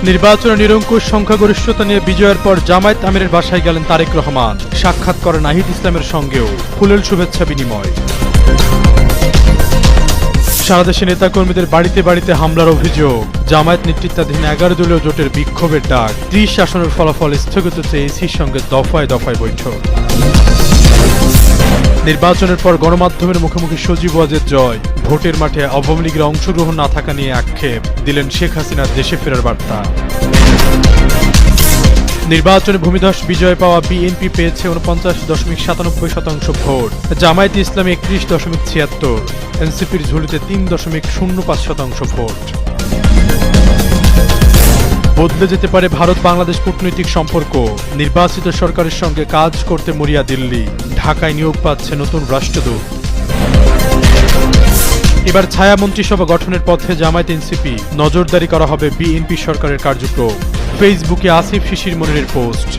নির্বাচনে নিরঙ্কুশ সংখ্যাগরিষ্ঠতা নিয়ে বিজয়ের পর জামায়াত আমিরের বাসায় গেলেন তারেক রহমান। সাক্ষাৎ করেন নাহিদ ইসলামের সঙ্গেও ফুলেল শুভেচ্ছা বিনিময়। সারা দেশে নেতাকর্মীদের বাড়িতে বাড়িতে হামলার অভিযোগ। জামায়াত নেতৃত্বাধীন 11 দলীয় জোটের বিক্ষোভের ডাক। 30 আসনের ফলাফল স্থগিত চেয়ে ইসির সঙ্গে দফায় দফায় বৈঠক। নির্বাচনের পর গণমাধ্যমের মুখোমুখি সজীব ওয়াজেদ জয়। ভোটের মাঠে আওয়ামী লীগের অংশগ্রহণ না থাকা নিয়ে আক্ষেপ দিলেন শেখ হাসিনার দেশে ফেরার বার্তা। নির্বাচনে ভূমিধস বিজয় পাওয়া বিএনপি পেয়েছে 49.97% ভোট। জামায়াতে ইসলামী 31.76, এনসিপির ঝুলিতে 3.05% ভোট। বদলে যেতে পারে ভারত বাংলাদেশ কূটনৈতিক সম্পর্ক। নির্বাচিত সরকারের সঙ্গে কাজ করতে মরিয়া দিল্লি। ঢাকায় নিয়োগ পাচ্ছে নতুন রাষ্ট্রদূত। এবার ছায়া মন্ত্রিসভা গঠনের পথে জামায়াত এনসিপি। নজরদারি করা হবে বিএনপি সরকারের কার্যক্রম। ফেসবুকে আসিফ শিশির মনিরের পোস্ট।